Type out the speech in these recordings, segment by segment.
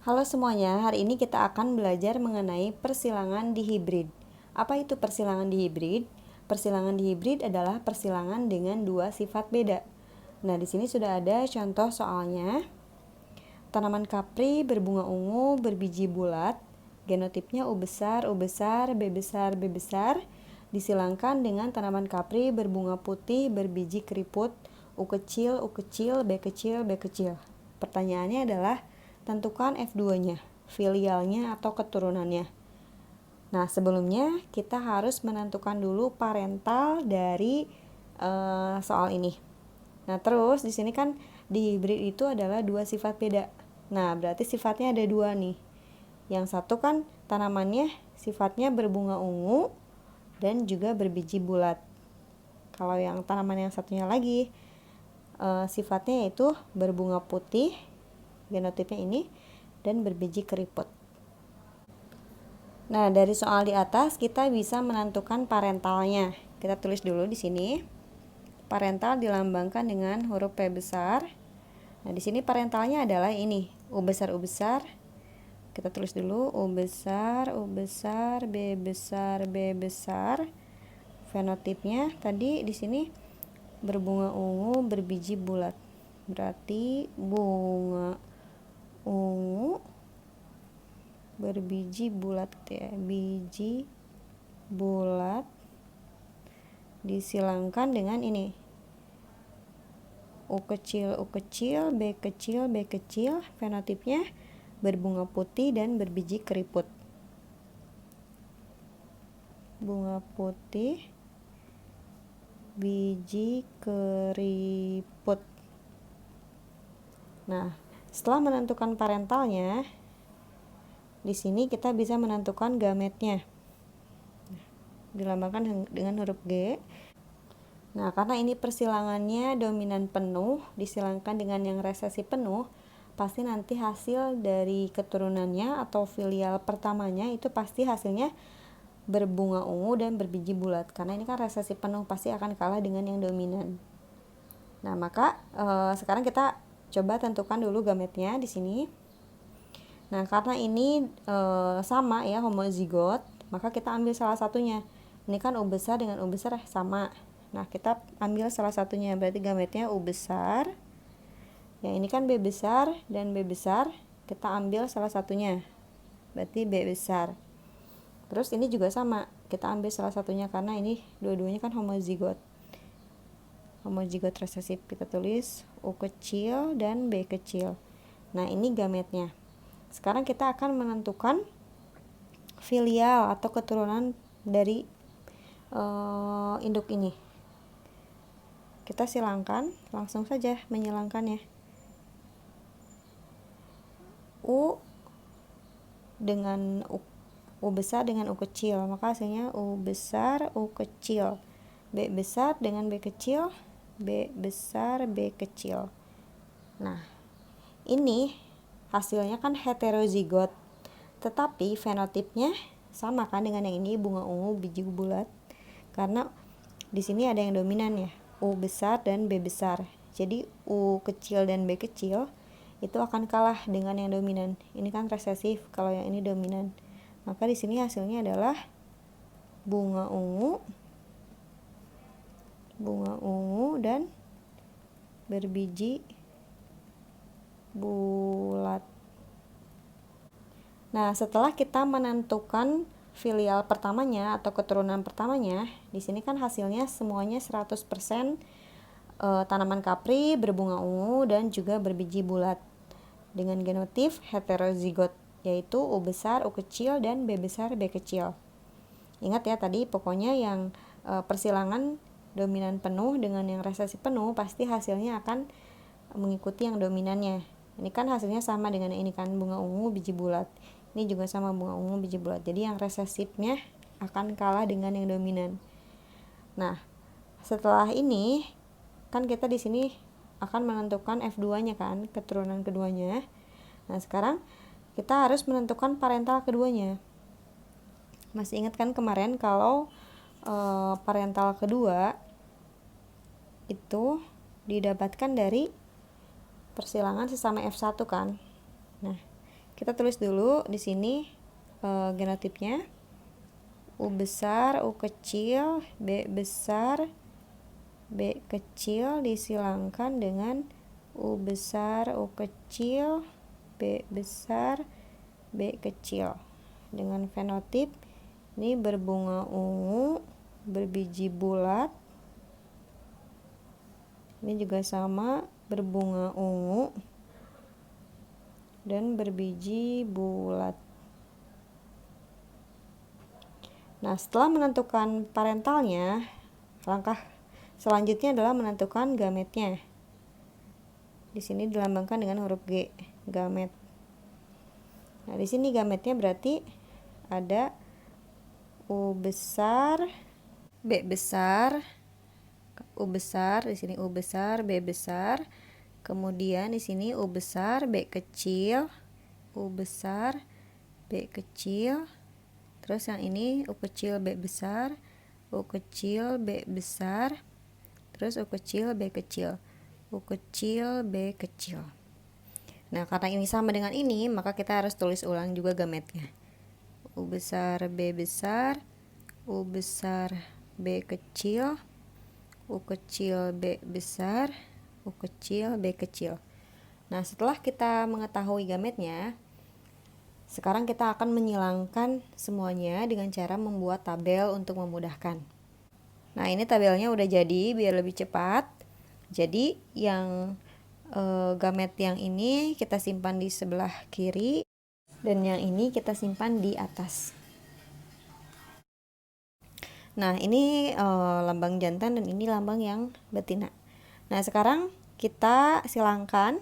Halo semuanya, hari ini kita akan belajar mengenai persilangan dihibrid. Apa itu persilangan dihibrid? Persilangan dihibrid adalah persilangan dengan dua sifat beda. Nah, di sini sudah ada contoh soalnya. Tanaman kapri berbunga ungu, berbiji bulat, genotipnya U besar, U besar, B besar, B besar, disilangkan dengan tanaman kapri berbunga putih, berbiji keriput, U kecil, B kecil, B kecil. Pertanyaannya adalah, tentukan F2-nya, filialnya atau keturunannya. Nah, sebelumnya kita harus menentukan dulu parental dari soal ini. Nah, terus di sini kan di hibrid itu adalah dua sifat beda. Nah, berarti sifatnya ada dua nih. Yang satu kan tanamannya sifatnya berbunga ungu dan juga berbiji bulat. Kalau yang tanaman yang satunya lagi sifatnya yaitu berbunga putih, genotipnya ini, dan berbiji keriput. Nah, dari soal di atas kita bisa menentukan parentalnya. Kita tulis dulu di sini. Parental dilambangkan dengan huruf P besar. Nah, di sini parentalnya adalah ini, U besar, U besar. Kita tulis dulu U besar, U besar, B besar, B besar. Fenotipnya tadi di sini berbunga ungu, berbiji bulat. Berarti bunga ungu berbiji bulat gitu ya, biji bulat disilangkan dengan ini U kecil, B kecil, B kecil. Fenotipnya berbunga putih dan berbiji keriput. Bunga putih, biji keriput. Nah, setelah menentukan parentalnya, di sini kita bisa menentukan gametnya. Dilambangkan dengan huruf G. Nah, karena ini persilangannya dominan penuh, disilangkan dengan yang resesi penuh, pasti nanti hasil dari keturunannya atau filial pertamanya itu pasti hasilnya berbunga ungu dan berbiji bulat. Karena ini kan resesi penuh, pasti akan kalah dengan yang dominan. Nah, maka sekarang kita coba tentukan dulu gametnya di sini. Nah, karena ini sama ya, homozigot, maka kita ambil salah satunya. Ini kan U besar dengan U besar sama. Nah, kita ambil salah satunya, berarti gametnya U besar. Yang ini kan B besar dan B besar, kita ambil salah satunya, berarti B besar. Terus ini juga sama, kita ambil salah satunya karena ini dua-duanya kan homozigot. Homozigot resesif, kita tulis U kecil dan B kecil. Nah, ini gametnya. Sekarang kita akan menentukan filial atau keturunan dari induk ini. Kita silangkan, langsung saja menyilangkannya. U dengan U besar dengan U kecil, maka hasilnya U besar, U kecil. B besar dengan B kecil, B besar, B kecil. Nah, ini hasilnya kan heterozigot, tetapi fenotipnya sama kan dengan yang ini, bunga ungu biji bulat. Karena di sini ada yang dominan ya, U besar dan B besar. Jadi U kecil dan B kecil itu akan kalah dengan yang dominan. Ini kan resesif, kalau yang ini dominan. Maka di sini hasilnya adalah bunga ungu dan berbiji bulat. Nah, setelah kita menentukan filial pertamanya atau keturunan pertamanya, di sini kan hasilnya semuanya 100% tanaman kapri berbunga ungu dan juga berbiji bulat dengan genotip heterozigot, yaitu U besar, U kecil, dan B besar, B kecil. Ingat ya tadi, pokoknya yang persilangan dominan penuh dengan yang resesi penuh pasti hasilnya akan mengikuti yang dominannya. Ini kan hasilnya sama dengan ini kan, bunga ungu biji bulat. Ini juga sama, bunga ungu biji bulat. Jadi yang resesifnya akan kalah dengan yang dominan. Nah, setelah ini kan kita di sini akan menentukan F2-nya kan, keturunan keduanya. Nah, sekarang kita harus menentukan parental keduanya. Masih ingat kan kemarin kalau parental kedua itu didapatkan dari persilangan sesama F1 kan. Nah, Kita tulis dulu di sini genotipnya. U besar, U kecil, B besar, B kecil disilangkan dengan U besar, U kecil, B besar, B kecil. Dengan fenotip ini berbunga ungu, berbiji bulat. Ini juga sama, berbunga ungu dan berbiji bulat. Nah, setelah menentukan parentalnya, langkah selanjutnya adalah menentukan gametnya. Di sini dilambangkan dengan huruf G, gamet. Nah, di sini gametnya berarti ada U besar, B besar, U besar, di sini U besar, B besar. Kemudian di sini U besar, B kecil, U besar, B kecil. Terus yang ini U kecil, B besar, U kecil, B besar. Terus U kecil, B kecil, U kecil, B kecil. Nah, karena ini sama dengan ini, maka kita harus tulis ulang juga gametnya. U besar, B besar, U besar, B kecil, U kecil, B besar, U kecil, B kecil. Nah, setelah kita mengetahui gametnya, sekarang kita akan menyilangkan semuanya dengan cara membuat tabel untuk memudahkan. Nah, ini tabelnya udah jadi biar lebih cepat. Jadi yang gamet yang ini kita simpan di sebelah kiri dan yang ini kita simpan di atas. Nah, ini lambang jantan dan ini lambang yang betina. Nah, sekarang kita silangkan.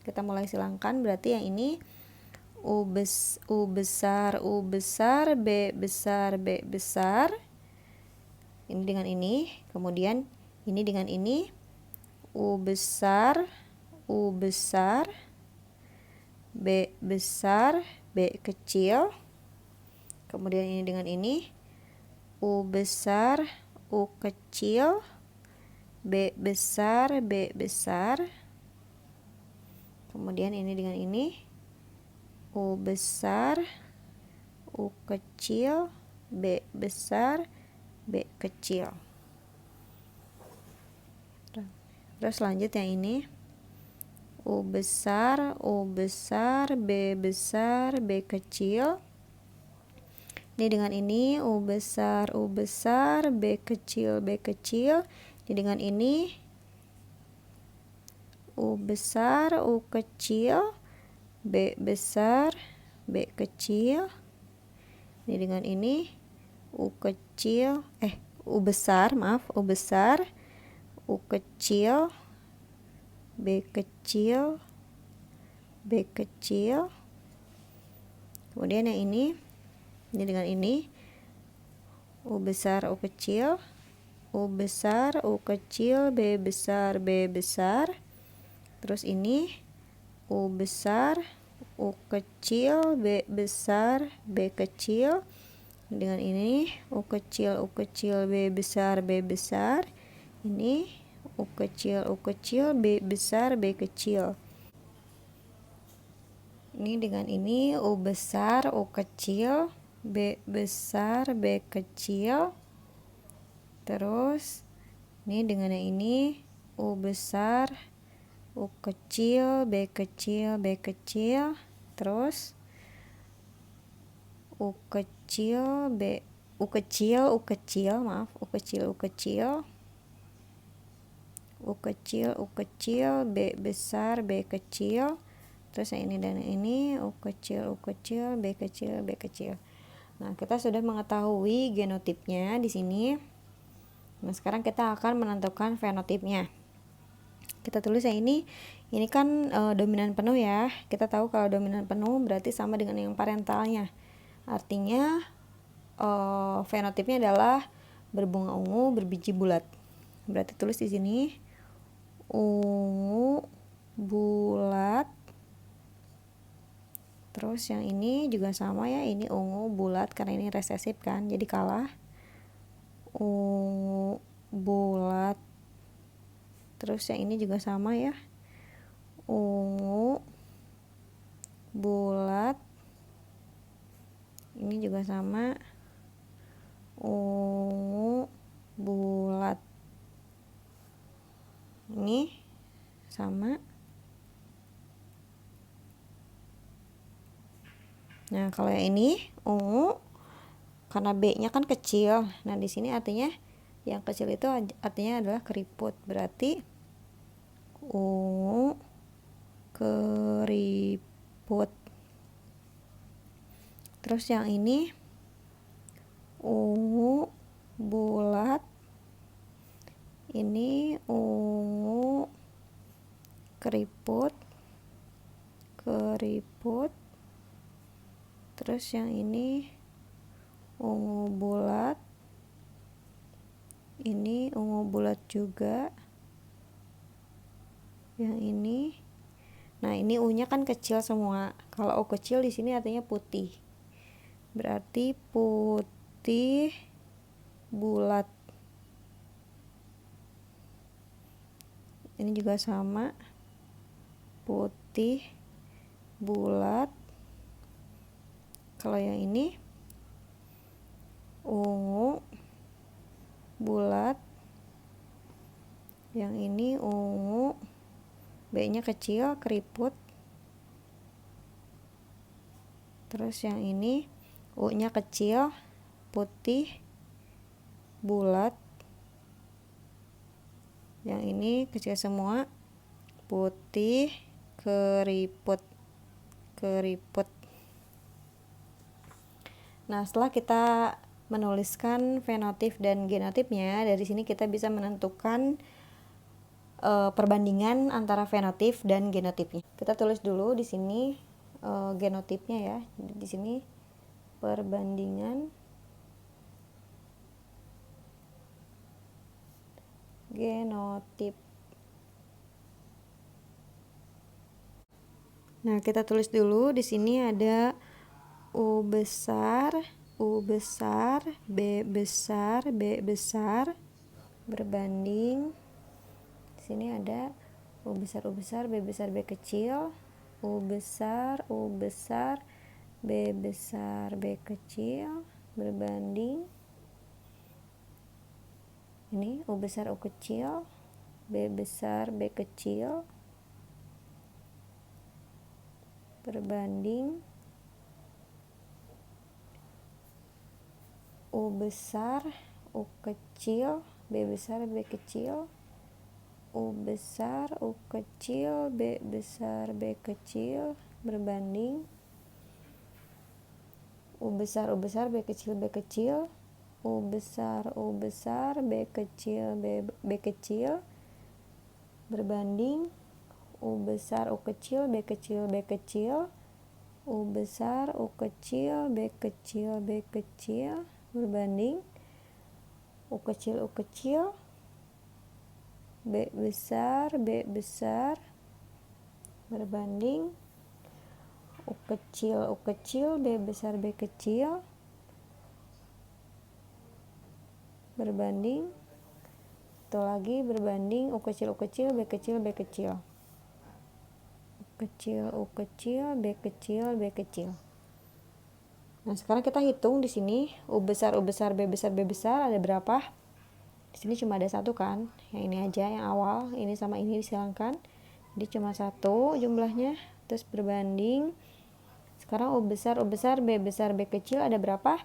Kita mulai silangkan, berarti yang ini U besar, U besar, B besar, B besar. Ini dengan ini, kemudian ini dengan ini, U besar, U besar, B besar, B kecil. Kemudian ini dengan ini, U besar, U kecil, B besar, B besar. Kemudian ini dengan ini, U besar, U kecil, B besar, B kecil. Terus lanjut yang ini, U besar, U besar, B besar, B kecil. Ini dengan ini, U besar, U besar, B kecil, B kecil. Ini dengan ini, U besar, U kecil, B besar, B kecil. Ini dengan ini, U kecil, U besar, maaf, U besar, U kecil, B kecil, B kecil. Kemudian yang ini dengan ini, U besar, U kecil, U besar, U kecil, B besar, B besar. Terus ini U besar, U kecil, B besar, B kecil. Dengan ini U kecil, B besar, B besar. Ini U kecil, B besar, B kecil. Ini dengan ini U besar, U kecil, B besar, B kecil. Terus ini dengan yang ini U besar, U kecil, B kecil, B kecil. Terus U kecil, B, U kecil, U kecil, maaf, U kecil, U kecil, U kecil, U kecil, B besar, B kecil. Terus yang ini dan ini U kecil, B kecil, B kecil. Nah, kita sudah mengetahui genotipnya di sini. Nah, sekarang kita akan menentukan fenotipnya. Kita tulis yang ini kan dominan penuh ya. Kita tahu kalau dominan penuh berarti sama dengan yang parentalnya. Artinya fenotipnya adalah berbunga ungu, berbiji bulat. Berarti tulis di sini ungu, bulat. Terus yang ini juga sama ya, ini ungu, bulat karena ini resesif kan, jadi kalah. Ungu, bulat. Terus yang ini juga sama ya, ungu, bulat. Ini juga sama, ungu bulat. Ini sama. Nah, kalau yang ini ungu, karena B-nya kan kecil. Nah, di sini artinya yang kecil itu artinya adalah keriput. Berarti ungu keriput. Terus yang ini ungu bulat. Ini ungu keriput. Terus yang ini ungu bulat. Ini ungu bulat juga. Yang ini, nah ini U-nya kan kecil semua. Kalau U kecil di sini artinya putih. Berarti putih bulat. Ini juga sama, putih bulat. Kalau yang ini ungu bulat. Yang ini ungu, B-nya kecil, keriput. Terus yang ini U-nya kecil, putih bulat. Yang ini kecil semua, putih keriput. Nah, setelah kita menuliskan fenotip dan genotipnya, dari sini kita bisa menentukan perbandingan antara fenotip dan genotipnya. Kita tulis dulu di sini genotipnya ya. Jadi di sini perbandingan genotip. Nah, kita tulis dulu di sini ada U besar, B besar berbanding. Di sini ada U besar, B besar, B kecil, U besar, B besar, B kecil berbanding. Ini U besar, U kecil, B besar, B kecil berbanding U besar, U kecil, B besar, B kecil, U besar, U kecil, B besar, B kecil berbanding U besar, B kecil, B kecil, U besar, B kecil, B kecil berbanding U besar, U kecil, B kecil, B kecil, U besar, U kecil, B kecil, B kecil berbanding U kecil, B besar, berbanding U kecil, B besar, B kecil berbanding itu lagi berbanding U kecil, B kecil, B kecil, U kecil, B kecil, B kecil. Nah, sekarang kita hitung di sini U besar, B besar, B besar ada berapa? Di sini cuma ada satu kan? Yang ini aja yang awal, ini sama ini disilangkan. Jadi cuma satu jumlahnya. Terus berbanding. Sekarang U besar, B besar, B kecil ada berapa?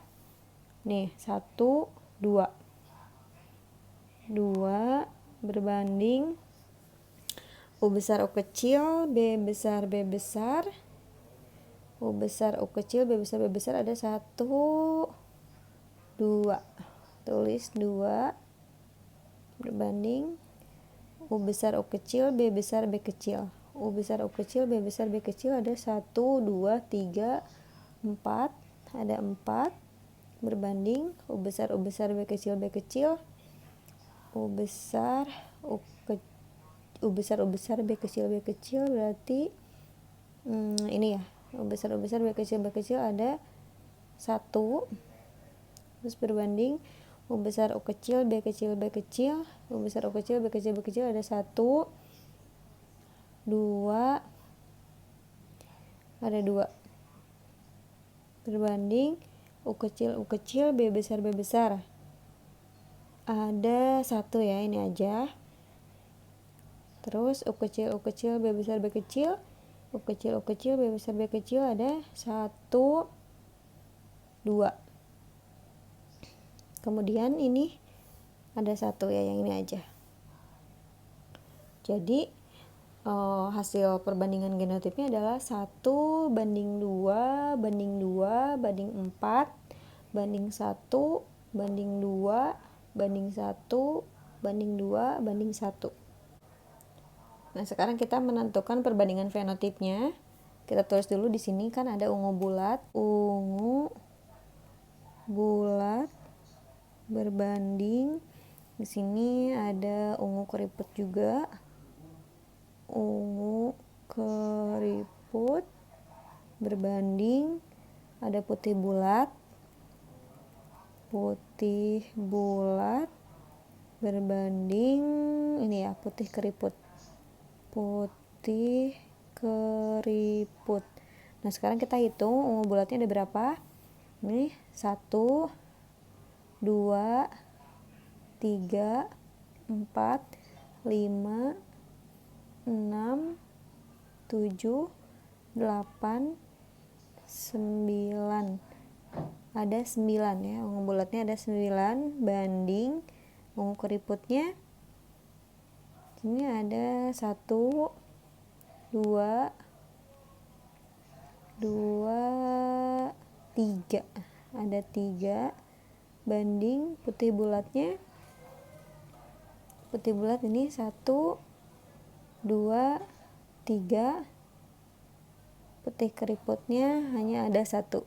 Nih, 1, 2. 2 berbanding U besar, U kecil, B besar, B besar. U besar, U kecil, B besar, B besar ada 1, 2. Tulis 2 berbanding U besar, U kecil, B besar, B kecil. U besar, U kecil, B besar, B kecil ada 1, 2, 3, 4. Ada 4 berbanding U besar, B kecil, B kecil. U besar, B kecil, B kecil berarti ini ya. U besar, B kecil, B kecil ada 1. Terus berbanding U besar, U kecil, B kecil, B kecil. U besar, U kecil, B kecil, B kecil ada 1, 2. Ada 2. Berbanding U kecil, B besar, B besar. Ada 1 ya, ini aja. Terus U kecil, B besar, B kecil. U kecil, B besar, B kecil ada 1, 2. Kemudian ini ada 1 ya, yang ini aja. Jadi hasil perbandingan genotipnya adalah 1 banding 2 banding 2 banding 4 banding 1 banding 2 banding 1 banding 2 banding 1. Nah, sekarang kita menentukan perbandingan fenotipnya. Kita tulis dulu di sini kan ada ungu bulat berbanding, di sini ada ungu keriput juga. Ungu keriput berbanding, ada putih bulat berbanding ini ya, putih keriput. Nah, sekarang kita hitung ungu bulatnya ada berapa. Ini 1, 2, 3, 4, 5, 6, 7, 8, 9. Ada 9 ya, ungu bulatnya ada 9 banding ungu keriputnya. Ini ada 1, 2, 3. Ada 3 banding putih bulatnya. Putih bulat ini 1, 2, 3. Putih keriputnya hanya ada 1.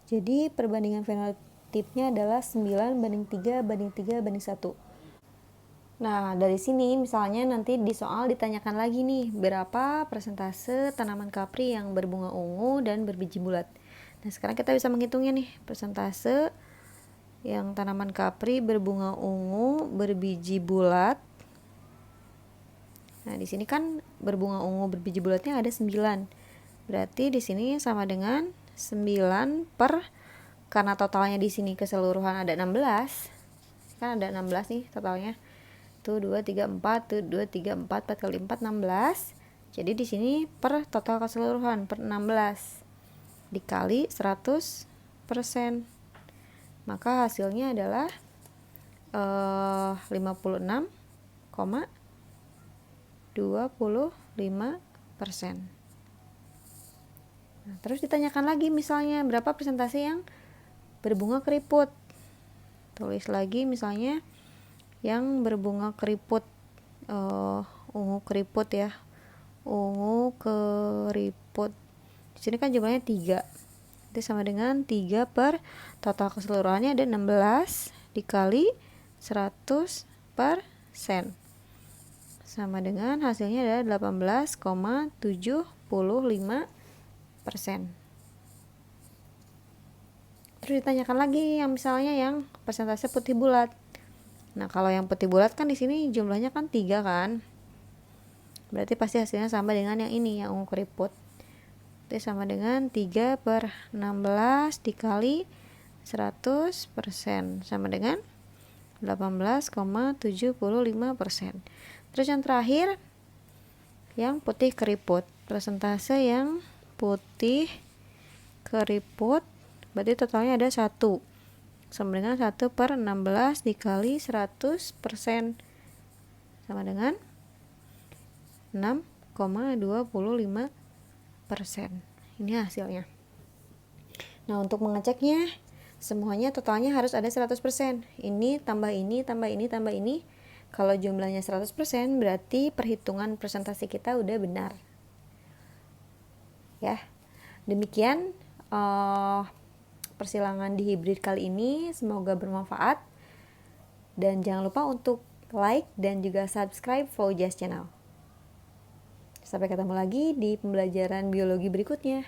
Jadi perbandingan fenotipnya adalah 9 banding 3 banding 3 banding 1. Nah, dari sini misalnya nanti di soal ditanyakan lagi nih, berapa persentase tanaman kapri yang berbunga ungu dan berbiji bulat. Nah, sekarang kita bisa menghitungnya nih, persentase yang tanaman kapri berbunga ungu berbiji bulat. Nah, di sini kan berbunga ungu berbiji bulatnya ada 9. Berarti di sini sama dengan 9 per, karena totalnya di sini keseluruhan ada 16. Kan ada 16 nih totalnya. Tuh 2 3 4, tuh 2 3 4, 4 kali 4 16. Jadi di sini per total keseluruhan per 16 dikali 100%. Maka hasilnya adalah 56,25%. Nah, terus ditanyakan lagi misalnya berapa persentase yang berbunga keriput. Tulis lagi misalnya yang berbunga keriput, ungu keriput ya, ungu keriput. Di sini kan jumlahnya 3. Itu sama dengan 3 per total keseluruhannya ada 16 dikali 100%. Sama dengan hasilnya adalah 18,75%. Terus ditanyakan lagi yang misalnya yang persentase putih bulat. Nah, kalau yang putih bulat kan di sini jumlahnya kan 3 kan. Berarti pasti hasilnya sama dengan yang ini, yang ungu keriput. Itu sama dengan 3 per 16 dikali 100%. Sama dengan 18,75%. Terus yang terakhir, yang putih keriput. Persentase yang putih keriput, berarti totalnya ada 1. Sama dengan 1 per 16 dikali 100%. Sama dengan 6,25%. Ini hasilnya. Nah, untuk mengeceknya, semuanya totalnya harus ada 100%. Ini tambah ini, tambah ini, tambah ini. Kalau jumlahnya 100%, berarti perhitungan presentasi kita udah benar. Ya, demikian persilangan di hibrid kali ini, semoga bermanfaat. Dan jangan lupa untuk like dan juga subscribe Fauzia's channel. Sampai ketemu lagi di pembelajaran biologi berikutnya.